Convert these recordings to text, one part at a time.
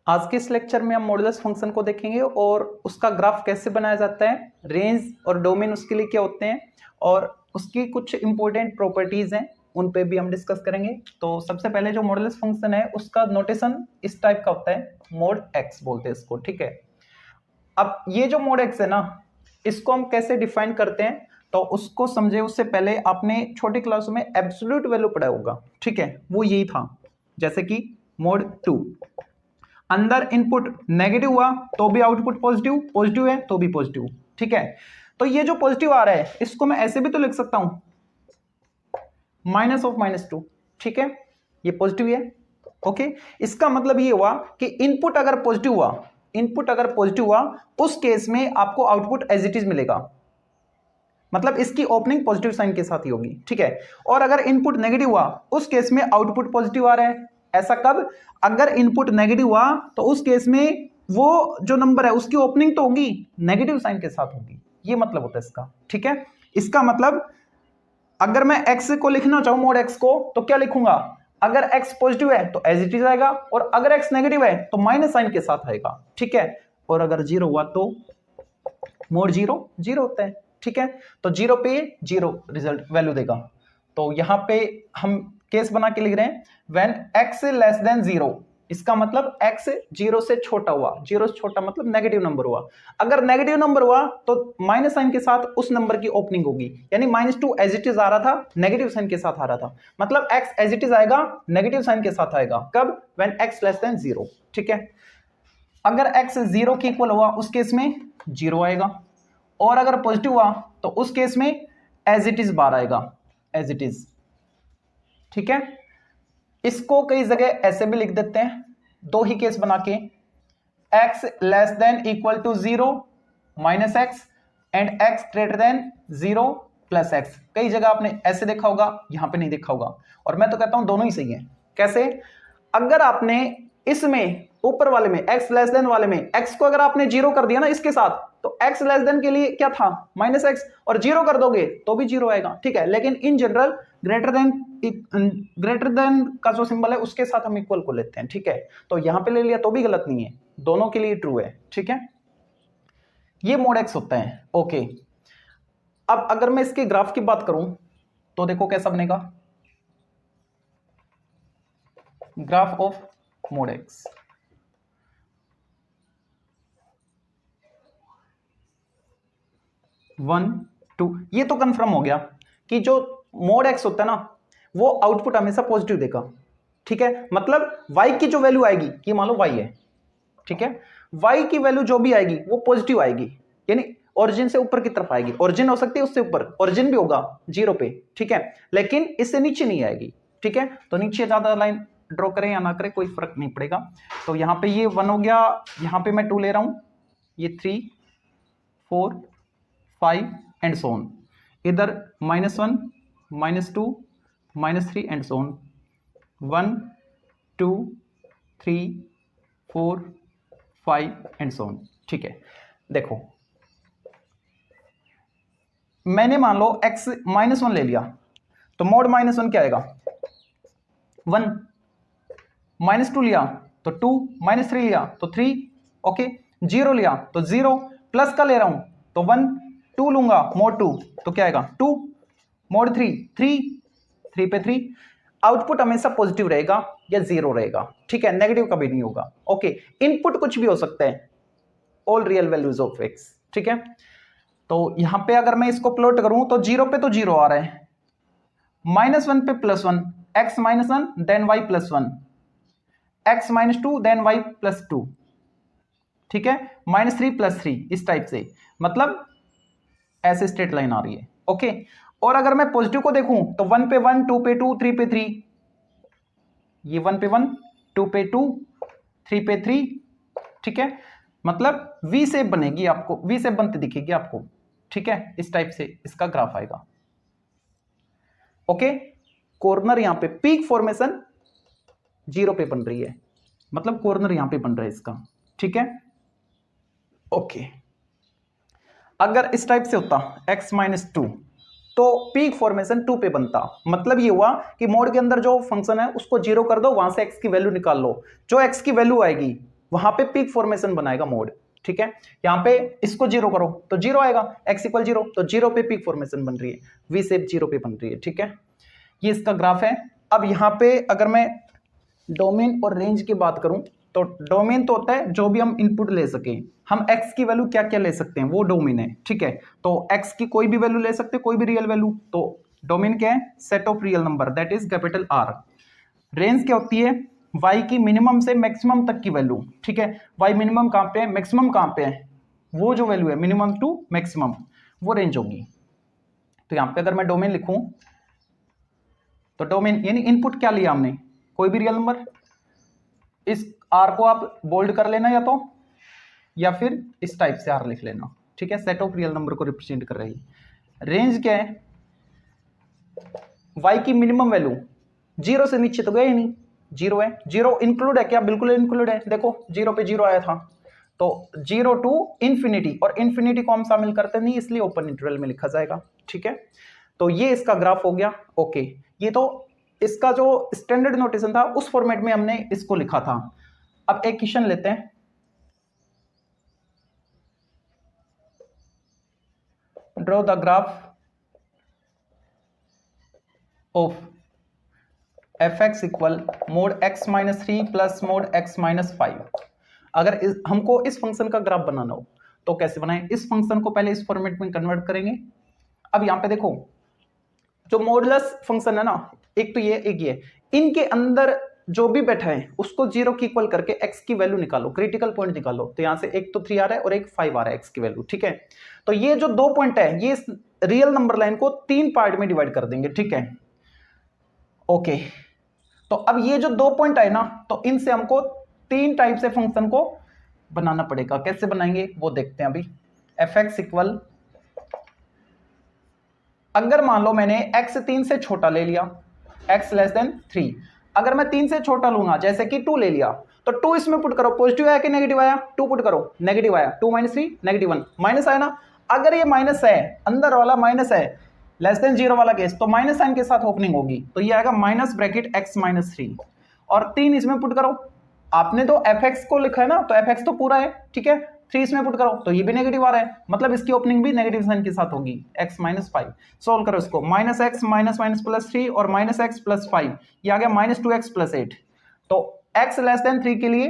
आज के इस लेक्चर में हम मॉडुलस फंक्शन को देखेंगे और उसका ग्राफ कैसे बनाया जाता है, रेंज और डोमेन उसके लिए क्या होते हैं और उसकी कुछ इंपॉर्टेंट प्रॉपर्टीज हैं, उन पे भी हम डिस्कस करेंगे। तो सबसे पहले जो मॉडुलस फंक्शन है उसका नोटेशन इस टाइप का होता है, मोड एक्स बोलते हैं इसको, ठीक है। अब ये जो मोड एक्स है ना, इसको हम कैसे डिफाइन करते हैं तो उसको समझे उससे पहले आपने छोटी क्लास में एब्सोल्यूट वैल्यू पढ़ा होगा, ठीक है। वो यही था, जैसे कि मोड 2, अंदर इनपुट नेगेटिव हुआ तो भी आउटपुट पॉजिटिव, पॉजिटिव है तो भी पॉजिटिव, ठीक है। तो ये जो पॉजिटिव आ रहा है इसको मैं ऐसे भी तो लिख सकता हूं, माइनस ऑफ -2, ठीक है, ये पॉजिटिव है, ओके। इसका मतलब ये हुआ कि इनपुट अगर पॉजिटिव हुआ, इनपुट अगर पॉजिटिव हुआ उस केस में आपको आउटपुट एज इट इज मिलेगा, मतलब इसकी ओपनिंग पॉजिटिव साइन के साथ ही होगी, ठीक है। और अगर इनपुट नेगेटिव हुआ उस केस में आउटपुट पॉजिटिव आ रहा है। ऐसा कब? अगर इनपुट नेगेटिव हुआ तो उस केस में वो जो नंबर है उसकी ओपनिंग तो होगी नेगेटिव साइन के साथ होगी, ये मतलब होता है इसका, ठीक है। इसका मतलब अगर मैं x को लिखना चाहूं मोड x को तो क्या लिखूंगा? अगर x पॉजिटिव है तो एज इट इज आएगा और अगर x नेगेटिव है तो माइनस साइन के साथ आएगा, ठीक है। और अगर जीरो हुआ तो मोड जीरो जीरो होता है, ठीक है। तो जीरो पे जीरो रिजल्ट वैल्यू देगा। तो यहां पे हम केस बना के लिख रहे हैं when x less than zero, इसका मतलब x जीरो से छोटा हुआ, जीरो से छोटा मतलब नेगेटिव नंबर हुआ। अगर नेगेटिव नंबर हुआ तो माइनस साइन के साथ उस नंबर की ओपनिंग होगी, यानी -2 एज इट इज आ रहा था, नेगेटिव साइन के साथ आ रहा था, मतलब x एज इट इज आएगा नेगेटिव साइन के साथ आएगा। कब? When x less than zero, ठीक है। अगर x जीरो के इक्वल हुआ उस केस में जीरो आएगा और अगर पॉजिटिव हुआ तो उस केस में एज इट इज बार आएगा, एज इट इज, ठीक है। इसको कई जगह ऐसे भी लिख देते हैं, दो ही केस बना के, x less than equal to zero minus x and x greater than zero plus x. कई जगह आपने ऐसे देखा होगा, यहां पे नहीं देखा होगा, और मैं तो कहता हूं दोनों ही सही है। कैसे? अगर आपने इसमें ऊपर वाले में x लेस देन वाले में x को अगर आपने जीरो कर दिया ना इसके साथ, तो x लेस देन के लिए क्या था? -x, और जीरो कर दोगे तो भी जीरो आएगा, ठीक है। लेकिन इन जनरल ग्रेटर देन का जो सिंबल है उसके साथ हम इक्वल को लेते हैं, ठीक है। तो यहां पे ले लिया तो भी गलत नहीं है, दोनों के लिए ट्रू है, ठीक है। ये मोड एक्स होता है, ओके। अब अगर मैं इसके ग्राफ की बात करूं तो देखो कैसा बनेगा graph of mode x. One two, ये तो कंफर्म हो गया कि जो मोड एक्स होता है ना वो आउटपुट हमेशा पॉजिटिव देगा, ठीक है। मतलब y की जो वैल्यू आएगी, ये मान लो y है, ठीक है, y की वैल्यू जो भी आएगी वो पॉजिटिव आएगी, यानी ओरिजिन से ऊपर की तरफ आएगी। ओरिजिन हो सकती है उससे ऊपर, ओरिजिन भी होगा जीरो पे, ठीक है, लेकिन इससे नीचे नहीं आएगी, ठीक है। तो नीचे ज्यादा लाइन ड्रॉ करें या ना करें कोई फर्क नहीं पड़ेगा। तो यहां पे ये 1 हो गया, यहां पे मैं 2 ले रहा हूं, ये 3 4 5 एंड सो ऑन, इधर -1 -2 -3 and so on, 1 2 3 4 5 and so on, ठीक है। देखो मैंने मान लो x -1 ले लिया तो मोड -1 क्या आएगा? 1, -2 लिया तो 2, -3 लिया तो 3, ओके, 0 लिया तो 0, प्लस का ले रहा हूं तो 1, 2 लूंगा मोड 2 तो क्या आएगा? 2, मोड 3 3, 3 पे 3, आउटपुट हमेशा पॉजिटिव रहेगा या 0 रहेगा, ठीक है, नेगेटिव कभी नहीं होगा, ओके। इनपुट कुछ भी हो सकता है, all real values of x, ठीक है। तो यहां पे अगर मैं इसको प्लॉट करूं तो 0 पे तो 0 आ रहा है, -1 पे +1, x -1 then y +1, x -2 then y +2, ठीक है, -3 +3, इस टाइप से, मतलब ऐसे स्ट्रेट लाइन आ रही है, ओके। और अगर मैं पॉजिटिव को देखूं तो 1 पे 1, 2 पे 2, 3 पे 3, ये 1 पे 1, 2 पे 2, 3 पे 3, ठीक है, मतलब वी शेप बनेगी, आपको वी शेप बनती दिखेगी आपको, ठीक है। इस टाइप से इसका ग्राफ आएगा, ओके। कॉर्नर यहां पे पीक फॉर्मेशन 0 पे बन रही है, मतलब कॉर्नर यहां पे बन रहा है इसका, ठीक है, ओके। अगर इस टाइप से होता x -2 तो पीक फॉर्मेशन 2 पे बनता, मतलब ये हुआ कि मोड के अंदर जो फंक्शन है उसको 0 कर दो, वहां से x की वैल्यू निकाल लो, जो x की वैल्यू आएगी वहां पे पीक फॉर्मेशन बनाएगा मोड, ठीक है। यहाँ पे इसको 0 करो तो 0 आएगा, x इक्वल 0, तो 0 पे पीक फॉर्मेशन बन रही है, वी शेप 0 पे बन रही है, ठीक है। ये इसका ग्राफ है। अब यहाँ पे अगर मैं डोमेन और रेंज की बात करूं तो डोमेन तो होता है जो भी हम इनपुट ले सकें, हम x की वैल्यू क्या क्या ले सकते हैं वो डोमेन है, ठीक है। तो x की कोई भी वैल्यू ले सकते हैं, कोई भी रियल वैल्यू, तो डोमेन क्या है, set of real number, that is capital R। Range क्या होती है, y की मिनिमम से मैक्सिमम तक की वैल्यू, ठीक है। y मिनिमम कहां पे है, मैक्सिमम कहां पे है, वो जो वैल्यू है मिनिमम टू मैक्सिमम, वो रेंज होगी। तो यहां पे अगर मैं डोमेन लिखूं तो डोमेन यानी इनपुट क्या लिया हमने, कोई भी रियल नंबर, इस R को आप बोल्ड कर लेना या फिर इस टाइप से R लिख लेना, ठीक है। सेट ऑफ रियल नंबर को रिप्रेजेंट कर रही है। रेंज क्या है, y की मिनिमम वैल्यू 0 से नीचे तो गए ही नहीं, 0 है, 0 इंक्लूड है क्या, बिल्कुल इंक्लूड है, देखो 0 पे 0 आया था, तो 0 टू इंफिनिटी, और इंफिनिटी को हम शामिल करते नहीं इसलिए ओपन इंटरवल में लिखा जाएगा, ठीक है। तो ये इसका ग्राफ हो गया, ओके। ये तो इसका जो स्टैंडर्ड नोटेशन था उस फॉर्मेट में हमने इसको लिखा था। अब एक क्वेश्चन लेते हैं, draw the graph of fx equal mode x minus 3 plus mode x minus 5। अगर हमको इस फंक्शन का ग्राफ बनाना हो तो कैसे बनाएं, इस फंक्शन को पहले इस फॉर्मेट में कन्वर्ट करेंगे। अब यहां पे देखो जो मॉडुलस फंक्शन है ना, एक तो ये एक ये, इनके अंदर जो भी बैठा है उसको 0 की इक्वल करके x की वैल्यू निकालो, क्रिटिकल पॉइंट निकालो। तो यहां से एक तो 3 आ रहा है और एक 5 आ रहा है x की वैल्यू, ठीक है। तो ये जो 2 पॉइंट है ये रियल नंबर लाइन को 3 पार्ट में डिवाइड कर देंगे, ठीक है, ओके। तो अब ये जो 2 पॉइंट आए ना, तो इनसे हमको 3 टाइप से फंक्शन को बनाना पड़ेगा। कैसे बनाएंगे वो देखते हैं अभी। fx इक्वल, अगर मान लो मैंने x 3 से छोटा ले लिया, x लेस देन 3, अगर मैं 3 से छोटा लूंगा जैसे कि 2 ले लिया, तो 2 इसमें पुट करो, पॉजिटिव आया कि नेगेटिव आया, 2 पुट करो, नेगेटिव आया, 2 माइनस 3 नेगेटिव 1, माइनस आया ना। अगर ये माइनस है, अंदर वाला माइनस है, लेस देन 0 वाला केस, तो माइनस साइन के साथ ओपनिंग होगी, तो ये आएगा माइनस ब्रैकेट x माइनस 3, और 3 इसमें पुट करो। आपने तो fx को लिखा है ना, तो fx तो पूरा है, ठीक है, 3 इसमें पुट करो तो ये भी नेगेटिव आ रहा है, मतलब इसकी ओपनिंग भी नेगेटिव साइन के साथ होगी, x माइनस 5। सोल्व करो इसको, minus x minus minus plus 3 और माइनस एक्स प्लस 5, ये आ गया माइनस 2x प्लस 8। तो x लेस देन 3 के लिए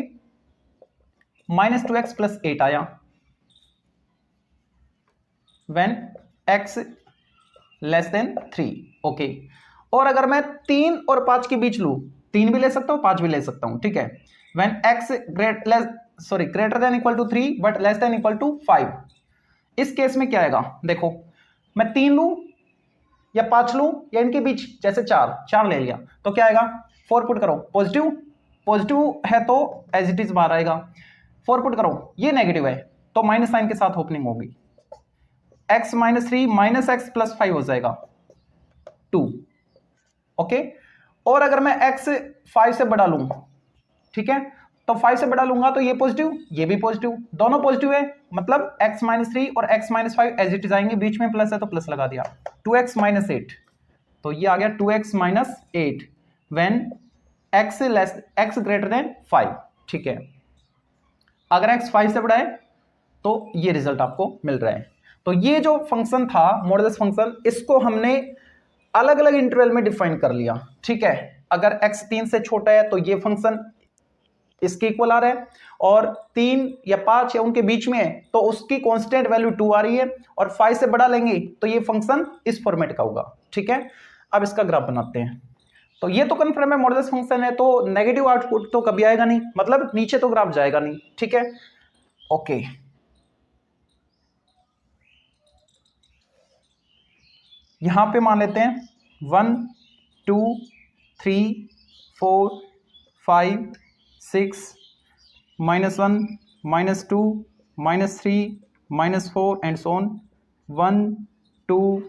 माइनस 2x प्लस 8 आया, when x less than 3, okay. और अगर मैं 3 और 5 के बीच लूं, 3 भी ले सकता हूं 5 भी ले सकता हूं, ठीक है, when x greater than equal to 3 but less than equal to 5, इस केस में क्या आएगा, देखो मैं 3 लूं या 5 लूं या इनके बीच जैसे 4 ले लिया, तो क्या आएगा, 4 पुट करो, पॉजिटिव है तो एज इट इज बाहर आएगा, 4 पुट करो, ये नेगेटिव है तो माइनस साइन के साथ ओपनिंग होगी, x minus 3 minus x plus 5 हो जाएगा 2, ओके। और अगर मैं x 5 से बड़ा लूं, ठीक है, तो 5 से बड़ा लूंगा तो ये पॉजिटिव ये भी पॉजिटिव, दोनों पॉजिटिव है, मतलब x माइनस 3 और x minus 5 as it is आएंगे, बीच में प्लस है तो प्लस लगा दिया, 2x माइनस 8, तो ये आ गया 2x minus 8 when x greater then 5, ठीक है। अगर x 5 से बड़ा है तो ये रिजल्ट आपको मिल रहा है। तो ये जो फंक्शन था मॉडुलस फंक्शन, इसको हमने अलग अलग इंटरवल में डिफाइन कर लिया, ठीक है। अगर x 3 से छोटा है तो ये फंक्शन इसके इक्वल आ रहा है, और 3 या 5 या उनके बीच में है तो उसकी कांस्टेंट वैल्यू 2 आ रही है, और 5 से बड़ा लेंगे तो ये फंक्शन इस फॉर्मेट का होगा, ठीक है। अब इसका ग्राफ बनाते हैं। तो ये तो कन्फर्म है मॉडुलस फंक्शन है, तो नेगेटिव आउटपुट तो कभी आएगा नहीं, मतलब नीचे तो ग्राफ जाएगा नहीं, ठीक है, ओके। यहां पे मान लेते हैं 1 2 3 4 5 6 -1 -2 -3 -4 and so on, 1 2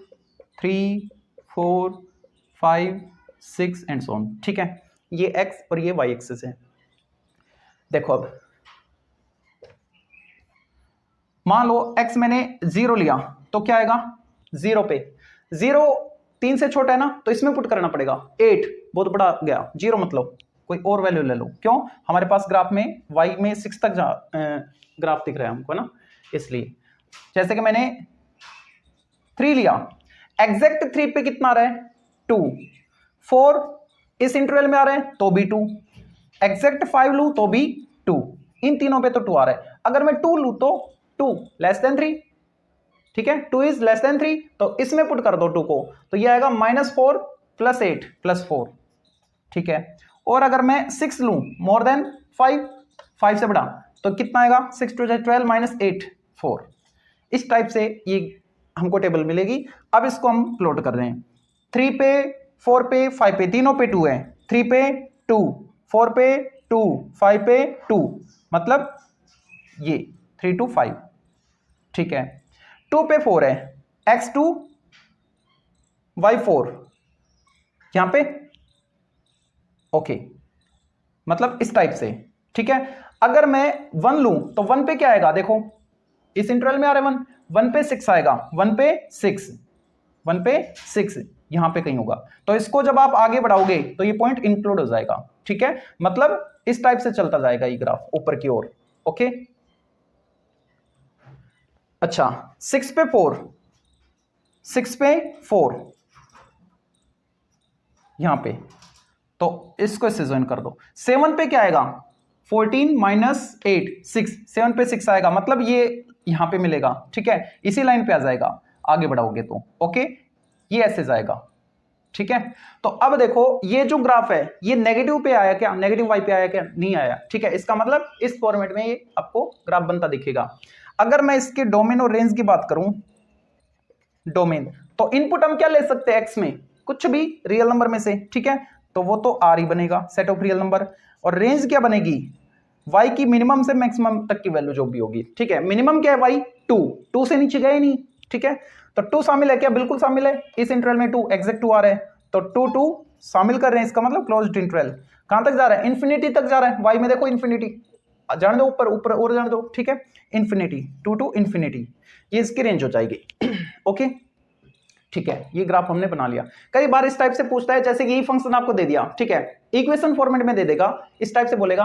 3 4 5 6 and so on, ठीक है। ये x और ये y एक्सिस है। देखो अब मान लो x मैंने 0 लिया तो क्या आएगा, 0 पे 0 3 से छोटा है ना, तो इसमें पुट करना पड़ेगा 8, बहुत बड़ा गया 0, मतलब कोई और वैल्यू ले लो। क्यों? हमारे पास ग्राफ में y में 6 तक ग्राफ दिख रहा है हमको ना, इसलिए। जैसे कि मैंने 3 लिया, एग्जैक्ट 3 पे कितना आ रहा है? 2। 4 इस इंटरवल में आ रहा है तो भी 2। एग्जैक्ट 5 लूं तो भी 2। इन तीनों पे तो 2 आ रहा है। अगर मैं 2 लूं तो 2 लेस देन 3, ठीक है, 2 इज लेस देन 3, तो इसमें पुट कर दो 2 को, तो ये आएगा -4 + 8 + 4, ठीक है। और अगर मैं 6 लूं मोर देन 5 से बड़ा, तो कितना आएगा? 6 × 2 = 12 - 8 4। इस टाइप से ये हमको टेबल मिलेगी। अब इसको हम प्लॉट कर रहे हैं। 3 पे, 4 पे, 5 पे, तीनों पे 2 है। 3 पे 2, 4 पे 2, 5 पे 2, मतलब ये 3 to 5, ठीक है। 2 पे 4 है, x2 y4 यहां पे, ओके, मतलब इस टाइप से, ठीक है। अगर मैं 1 लूं तो 1 पे क्या आएगा? देखो इस इंटरवल में आ रहा है 1 पे 6 आएगा, 1 पे 6 यहां पे कहीं होगा। तो इसको जब आप आगे बढ़ाओगे तो ये पॉइंट इंक्लूड हो जाएगा, ठीक है। मतलब इस टाइप से चलता जाएगा ये ग्राफ ऊपर की ओर, ओके। अच्छा, 6 पे 4 यहां पे, तो इसको इससे ज्वाइन कर दो। 7 पे क्या आएगा? 14 - 8 6, 7 पे 6 आएगा, मतलब ये यहां पे मिलेगा, ठीक है। इसी लाइन पे आ जाएगा आगे बढ़ाओगे तो, ओके। ये ऐसे जाएगा, ठीक है। तो अब देखो ये जो ग्राफ है ये नेगेटिव पे आया क्या? नेगेटिव y पे आया क्या? नहीं आया, ठीक है। इसका मतलब इस फॉर्मेट में ये आपको ग्राफ बनता दिखेगा। अगर मैं इसके डोमेन और रेंज की बात करूं, डोमेन, तो इनपुट हम क्या ले सकते हैं? x में कुछ भी रियल नंबर में से, ठीक है, तो वो तो r ही बनेगा, सेट ऑफ रियल नंबर। और रेंज क्या बनेगी? y की मिनिमम से मैक्सिमम तक की वैल्यू जो भी होगी, ठीक है। मिनिमम क्या है y? 2 से नीचे गए नहीं, ठीक है। तो 2 शामिल है क्या? बिल्कुल शामिल है। इस इंटरवल में 2 एग्जैक्ट 2 आ रहा है, तो 2 शामिल कर रहे हैं, इसका मतलब क्लोज्ड इंटरवल। कहां तक जा रहा है? इंफिनिटी तक जा रहा है। y में देखो इंफिनिटी, जाने दो ऊपर ऊपर और जाने दो, ठीक है। इंफिनिटी, 2 to इंफिनिटी, ये इसकी रेंज हो जाएगी, ओके, ठीक है। ये ग्राफ हमने बना लिया। कई बार इस टाइप से पूछता है, जैसे यही फंक्शन आपको दे दिया, ठीक है, इक्वेशन फॉर्मेट में दे देगा, इस टाइप से बोलेगा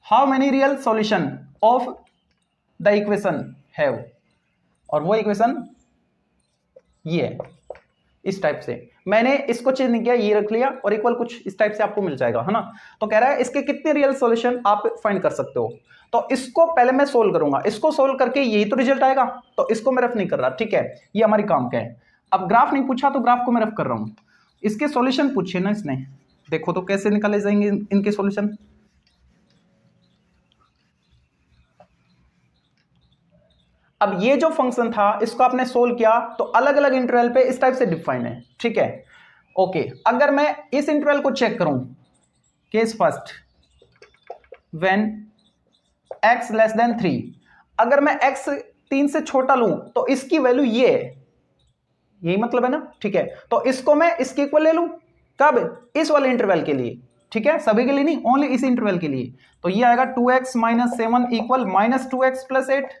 how many real solution of the equation have, और वो इक्वेशन ये है। इस टाइप से मैंने इसको चेंज नहीं किया, ये रख लिया, और इक्वल कुछ इस टाइप से आपको मिल जाएगा, है ना। तो कह रहा है इसके कितने रियल सॉल्यूशन आप फाइंड कर सकते हो। तो इसको पहले मैं सोल्व करूंगा, इसको सोल्व करके यही तो रिजल्ट आएगा, तो इसको मैं रफ नहीं कर रहा, ठीक है। ये हमारी काम का है। अब ग्राफ नहीं पूछा तो ग्राफ को मैं रफ कर रहा हूं। इसके सॉल्यूशन पूछे ना इसने, देखो तो कैसे निकाले जाएंगे इनके सॉल्यूशन। अब ये जो फंक्शन था इसको आपने सोल्व किया तो अलग अलग इंटरवल पे इस टाइप से डिफाइन है, ठीक है, ओके। अगर मैं इस इंटरवल को चेक करूं, case first, when x less than 3, अगर मैं x 3 से छोटा लूं तो इसकी वैल्यू ये है, यही मतलब है ना, ठीक है। तो इसको मैं इसके इक्वल ले लूं, कब? इस वाले इंटरवल के लिए, ठीक है, सभी के लिए नहीं, ओनली इस इंटरवल के लिए। तो ये आएगा 2x - 7 इक्वल -2x + 8।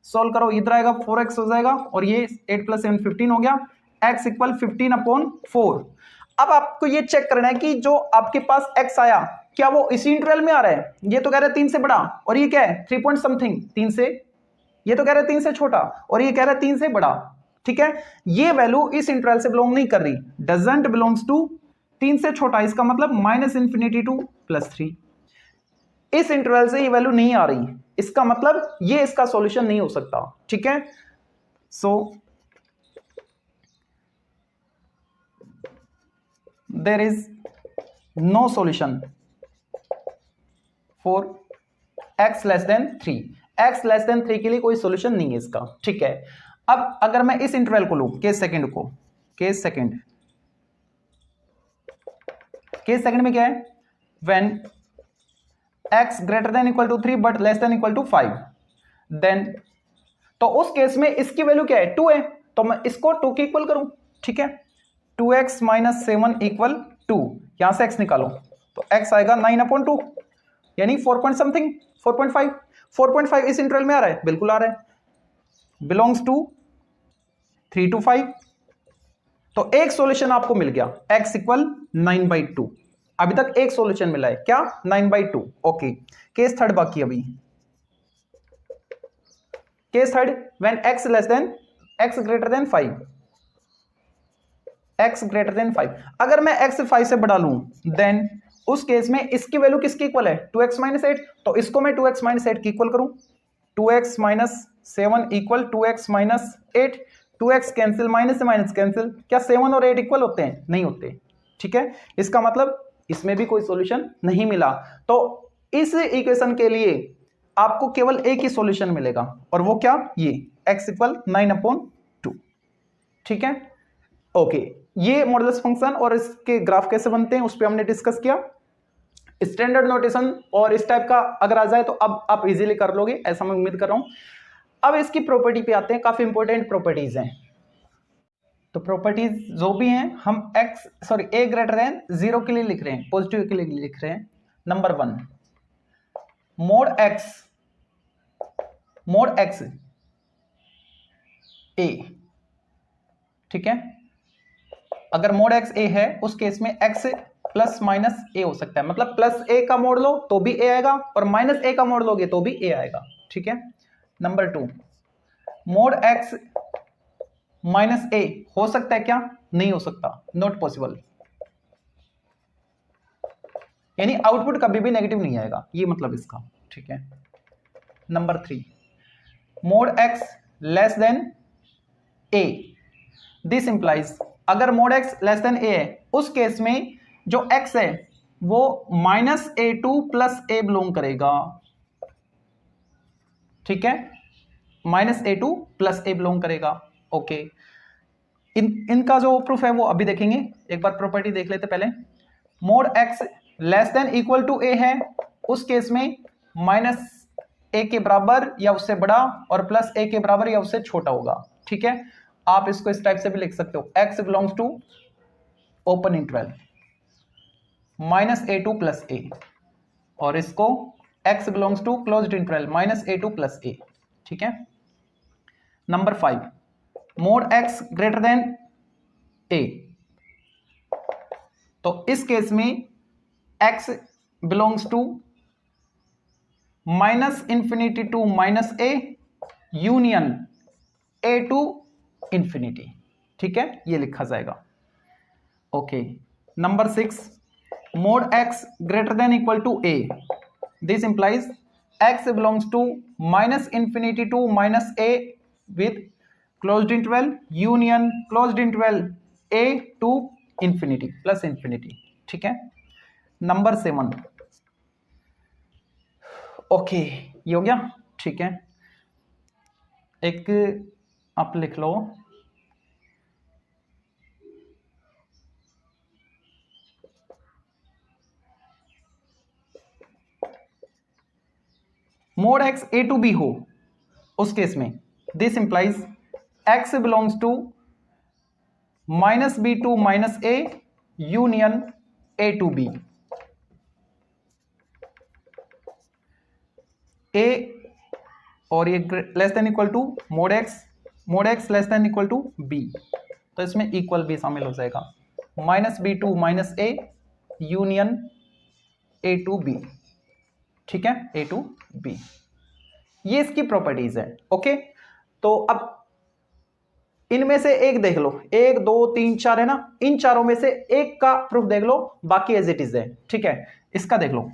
सोल्व करो, इधर आएगा 4x हो जाएगा, और ये 8 + 7 15 हो गया, x इक्वल 15/4। अब आपको ये चेक करना है कि जो आपके पास x आया क्या वो इसी इंटरवल में आ रहा है? ये तो कह रहा है 3 से बड़ा, और ये क्या है 3 पॉइंट समथिंग 3 से, ये तो कह रहा है 3 से छोटा, और ये कह रहा है 3 से बड़ा, ठीक है। ये वैल्यू इस इंटरवल से बिलोंग नहीं कर रही, डजंट बिलोंग्स टू 3 से छोटा, इसका मतलब -∞ to +3। इस इंटरवल से ये वैल्यू नहीं आ रही, इसका मतलब ये इसका सॉल्यूशन नहीं हो सकता, ठीक है। So there is no solution for x less than 3। x less than 3 के लिए कोई सॉल्यूशन नहीं है इसका, ठीक है। अब अगर मैं इस इंटरवल को लूं, केस सेकंड को, केस सेकंड में क्या है? When x greater than equal to 3 but less than equal to 5, then, तो उस केस में इसकी वैल्यू क्या है? 2 है, तो मैं इसको 2 के इक्वल करूं, ठीक है। 2x - 7 इक्वल 2, यहां से x निकालो तो x आएगा 9/2, यानी 4 पॉइंट समथिंग 4.5। 4.5 इस इंटरवल में आ रहा है, बिल्कुल आ रहा है, बिलोंग्स टू 3 to 5, तो एक सॉल्यूशन आपको मिल गया, x इक्वल 9/2। अभी तक एक सॉल्यूशन मिला है, क्या? 9/2। ओके, केस थर्ड बाकी अभी। Case third, when x greater then 5, x greater then 5। अगर मैं x 5 से बढ़ा लूं, देन उस केस में इसकी वैल्यू किसकी इक्वल है? 2x - 8। तो इसको मैं 2x - 8 की इक्वल करूं, 2x - 7 equal 2x - 8। 2x cancel, minus से माइनस कैंसिल। क्या 7 और 8 इक्वल होते हैं? नहीं होते। ठीक है, इसका मतलब इसमें भी कोई सॉल्यूशन नहीं मिला। तो इस इक्वेशन के लिए आपको केवल एक ही सॉल्यूशन मिलेगा, और वो क्या? ये x इक्वल 9/2। ठीक है, ओके। ये मॉडुलस फंक्शन और इसके ग्राफ कैसे बनते हैं उस पर हमने डिस्कस किया। स्टैंडर्ड नोटेशन और इस टाइप का अगर आ जाए तो अब आप इजीली कर लोगे, ऐसा मैं उम्मीद कर रहा हूं। अब इसकी प्रॉपर्टी पे आते हैं, काफी इंपॉर्टेंट प्रॉपर्टीज हैं। तो प्रॉपर्टीज जो भी हैं हम a ग्रेटर देन 0 के लिए लिख रहे हैं, पॉजिटिव के लिए लिख रहे हैं। Number 1, mode x a। ठीक है, अगर मोड x a है उस केस में x प्लस माइनस a हो सकता है, मतलब प्लस a का मोड लो तो भी a आएगा, और माइनस a का मोड लोगे तो भी a आएगा। ठीक है। Number 2, mode x minus a हो सकता है क्या? नहीं हो सकता, नॉट पॉसिबल। यानी आउटपुट कभी भी नेगेटिव नहीं आएगा, ये मतलब इसका। ठीक है। Number 3, mod x less than a। This implies, अगर mode x less than a है उस केस में जो x है वो -a2 प्लस a बिलोंग करेगा। ठीक है, -a2 प्लस a बिलोंग करेगा। ओके, इनका जो प्रूफ है वो अभी देखेंगे, एक बार प्रॉपर्टी देख लेते पहले। Mode x less than equal to a है उस केस में -a के बराबर या उससे बड़ा और प्लस a के बराबर या उससे छोटा होगा। ठीक है, आप इसको इस टाइप से भी लिख सकते हो, x belongs to open interval -a2 plus a, और इसको x belongs to closed interval -a2 plus a। ठीक है। Number 5, mode x greater than a। तो इस केस में x belongs to -∞ to -a union a to infinity. ठीक है, ये लिखा जाएगा। Okay. Number 6, mode x greater than equal to a। This implies x belongs to -∞ to -a with closed interval union closed interval a to infinity plus infinity. ठीक है। Number 7, okay, ये हो गया। ठीक है, एक आप लिख लो, mod x a to b हो उस केस में this implies x belongs to -b to -a union a to b। a और ये less than equal to mod x less than equal to b, तो इसमें इक्वल भी शामिल हो जाएगा, -b to -a union a to b। ठीक है, a टू b, ये इसकी प्रॉपर्टीज है। ओके, तो अब इनमें से एक देख लो, 1 2 3 4 है ना, इन चारों में से एक का प्रूफ देख लो, बाकी एज इट इज है। ठीक है, इसका देख लो,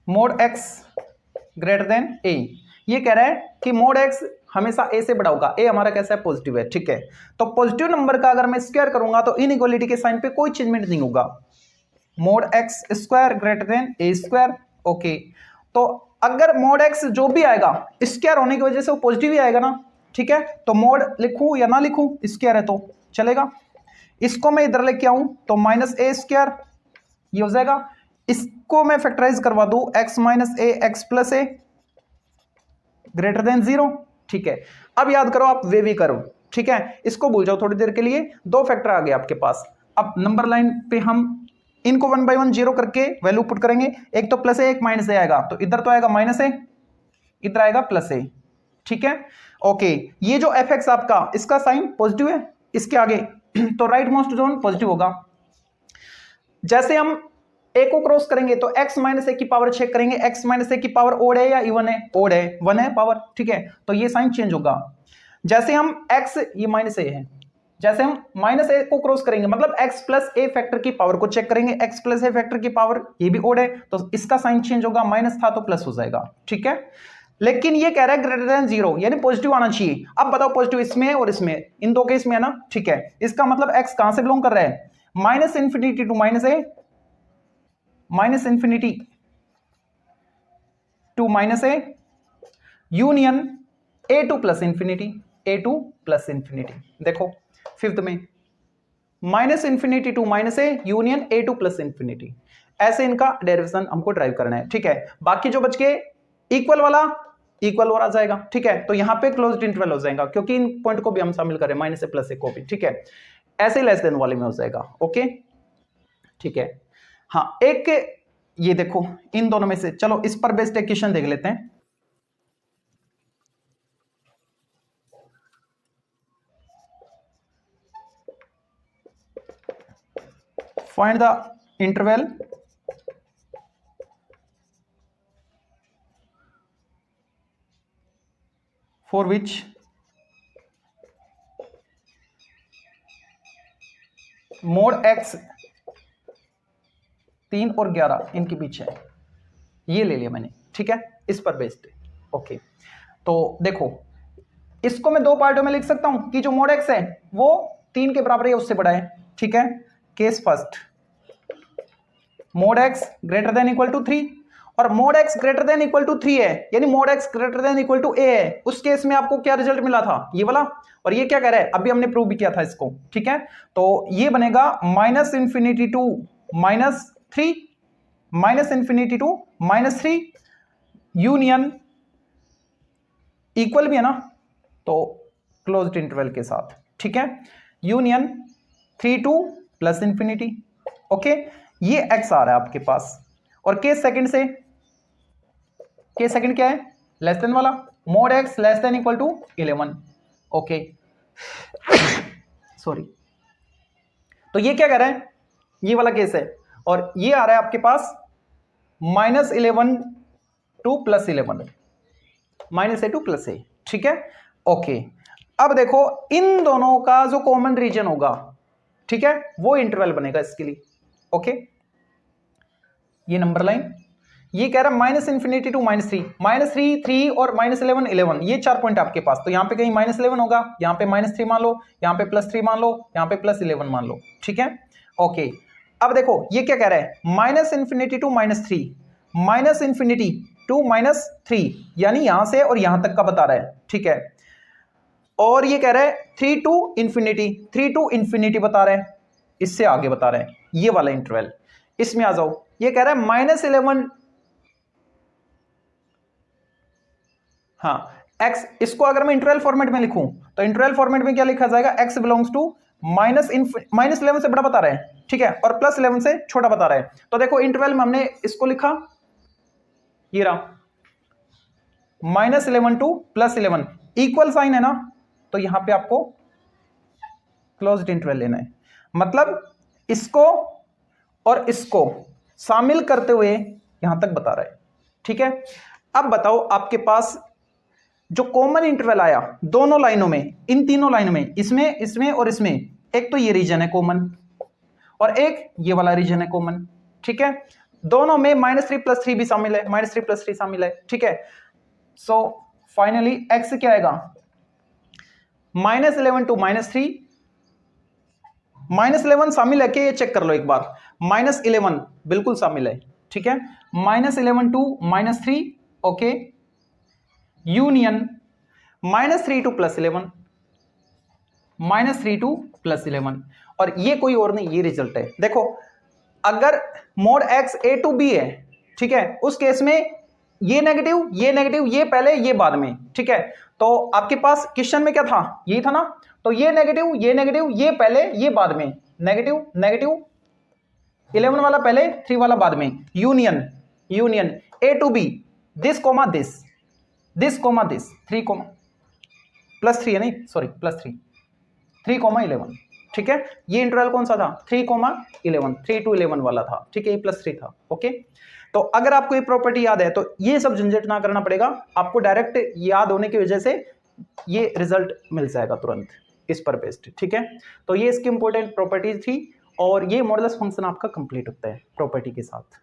mod x greater than a। ये कह रहा है कि मोड x हमेशा a से बड़ा होगा, a हमारा कैसा है? पॉजिटिव है। ठीक है, तो पॉजिटिव नंबर का अगर मैं स्क्वायर करूंगा तो इनइक्वालिटी के साइन पे कोई चेंजमेंट नहीं होगा। Mode x square greater than a square. Okay, तो अगर मोड x जो भी आएगा स्क्वायर होने की वजह से वो पॉजिटिव ही आएगा ना। ठीक है, तो मोड लिखूं या ना लिखूं, स्क्वायर है तो चलेगा। इसको मैं इधर लेके आऊं तो -a स्क्वायर ये हो जाएगा। इसको मैं फैक्टराइज करवा दूं, x - a x + a greater than 0। ठीक है, अब याद करो आप वेवी कर्व। ठीक है, इसको भूल जाओ थोड़ी देर के लिए, 2 फैक्टर आ गए आपके पास। अब नंबर लाइन पे हम इनको 1 बाय 1 0 करके वैल्यू पुट करेंगे। एक तो +a एक -a आएगा, तो इधर तो आएगा -a, इधर आएगा +a। ठीक है। ओके, ये जो एफ एक्स आपका, इसका साइन पॉजिटिव है इसके आगे, तो राइट मोस्ट जोन पॉजिटिव होगा। जैसे हम ए को क्रॉस करेंगे तो x माइनस ए की पावर चेक करेंगे, x माइनस ए की पावर ओड है या इवन है, ओड है, 1 है पावर, ठीक है, तो ये साइन चेंज होगा। जैसे हम x, ये माइनस ए है, जैसे हम माइनस ए को क्रॉस करेंगे मतलब x प्लस ए फैक्टर की पावर को चेक करेंगे, x प्लस ए फैक्टर की पावर, ये भी ओड है, तो इसका साइन चेंज होगा, माइनस था तो प्लस हो जाएगा, ठीक है। लेकिन ये कह रहा है ग्रेटर देन 0, यानी पॉजिटिव आना चाहिए। अब बताओ पॉजिटिव इसमें है और इसमें, इन दो केस में है ना, ठीक है। इसका मतलब x कहां से बिलोंग कर रहा है, minus infinity to minus A, minus infinity to minus A, union A to plus infinity, A to plus infinity. देखो फिफ्थ में minus infinity to minus A, union A to plus infinity, ऐसे इनका derivation हमको drive करना है, ठीक है। बाकी जो बच के इक्वल वाला इक्वल और आ जाएगा, ठीक है। तो यहां पे क्लोज्ड इंटरवल हो जाएगा क्योंकि इन पॉइंट को भी हम शामिल करें, माइनस ए प्लस ए को भी, ठीक है। ऐसे लेस देन वाले में हो जाएगा, ओके, ठीक है। हाँ, एक ये देखो इन दोनों में से, चलो इस पर बेस्ड एक क्वेश्चन देख लेते हैं। Find the interval for which mode x 3 और 11 इनके बीच है, ये ले लिया मैंने, ठीक है, इस पर बेस्ड, ओके। तो देखो इसको मैं दो पार्टों में लिख सकता हूं कि जो मोड एक्स है वो 3 के बराबर है, उससे बड़ा है, ठीक है। Case first, mod x greater than equal to 3 और mod x greater than equal to 3 है, यानी mod x greater than equal to a है। उस केस में आपको क्या रिजल्ट मिला था, ये वाला, और ये क्या कह रहा है, अभी हमने प्रूव भी किया था इसको, ठीक है। तो ये बनेगा minus infinity to minus 3, minus infinity to minus 3, union equal भी है ना, तो क्लोज्ड इंटरवल के साथ, ठीक है, union 3 to plus infinity, okay. ये x आ रहा है आपके पास, और केस सेकंड से, केस सेकंड क्या है, लेस देन वाला, mode x less than equal to 11, okay, sorry. तो ये क्या कह रहा है, ये वाला केस है, और ये आ रहा है आपके पास minus 11 to plus 11, minus A to plus ए, ठीक है, ओके। अब देखो इन दोनों का जो कॉमन रीजन होगा, ठीक है, वो इंटरवल बनेगा इसके लिए, ओके। ये नंबर लाइन, ये कह रहा है minus infinity to minus 3, minus 3 3 और माइनस 11 11, ये 4 पॉइंट आपके पास, तो यहां पे कहीं माइनस 11 होगा, यहां पे माइनस 3 मान लो, यहां पे प्लस 3 मान लो, यहां पे प्लस 11 मान लो, ठीक है, ओके। अब देखो ये क्या कह रहा है, minus infinity to minus 3, minus infinity to minus 3, यानी यहां से और यहां तक का बता रहा है, ठीक है। और ये कह रहा है 3 टू इंफिनिटी, 3 टू इंफिनिटी बता रहा है, इससे आगे बता रहा है, ये वाला इंटरवल। इसमें आ जाओ, ये कह रहा है माइनस 11, हाँ x, इसको अगर मैं इंटरवल फॉर्मेट में लिखूं तो इंटरवल फॉर्मेट में क्या लिखा जाएगा, x बिलोंग्स टू माइनस 11 से बड़ा बता रहा है, ठीक है, और प्लस 11 से छोटा बता रहा है। तो देखो इंटरवल में हमने इसको लिखा, ये रहा minus 11 to plus 11, equal sign है ना, तो यहां पे आपको क्लोज्ड इंटरवल लेना है, मतलब इसको और इसको शामिल करते हुए यहां तक बता रहा है, ठीक है। अब बताओ आपके पास जो कॉमन इंटरवल आया दोनों लाइनों में, इन तीनों लाइनों में, इसमें इसमें और इसमें, एक तो ये रीजन है कॉमन और एक ये वाला रीजन है कॉमन, ठीक है। दोनों में -3 + 3 भी शामिल है, -3 + 3 शामिल है, ठीक है। सो फाइनली x क्या आएगा, -11 टू -3, -11 शामिल है कि ये चेक कर लो एक बार, -11 बिल्कुल शामिल है, ठीक है, -11 to -3, okay, union -3 to +11, -3 to +11, और ये कोई और नहीं, ये रिजल्ट है। देखो अगर mode x a to b है, ठीक है, उस केस में ये नेगेटिव, ये नेगेटिव, ये पहले ये बाद में, ठीक है। तो आपके पास क्वेश्चन में क्या था, यही था ना, तो ये नेगेटिव, ये नेगेटिव, ये पहले ये बाद में, नेगेटिव नेगेटिव, 11 वाला पहले 3 वाला बाद में, union a to b, this comma this, this comma this, 3 comma, +3 है, नहीं सॉरी +3, 3,11, ठीक है। ये इंटरवल कौन सा था, 3,11, 3 to 11 वाला था, ठीक है, ये +3 था। ओके, तो अगर आपको ये प्रॉपर्टी याद है तो ये सब झंझट ना करना पड़ेगा, आपको डायरेक्ट याद होने की वजह से ये रिजल्ट मिल जाएगा तुरंत इस पर बेस्ड, ठीक है। तो ये इसकी इंपॉर्टेंट प्रॉपर्टीज थी और ये मॉडुलस फंक्शन आपका कंप्लीट होता है प्रॉपर्टी के साथ।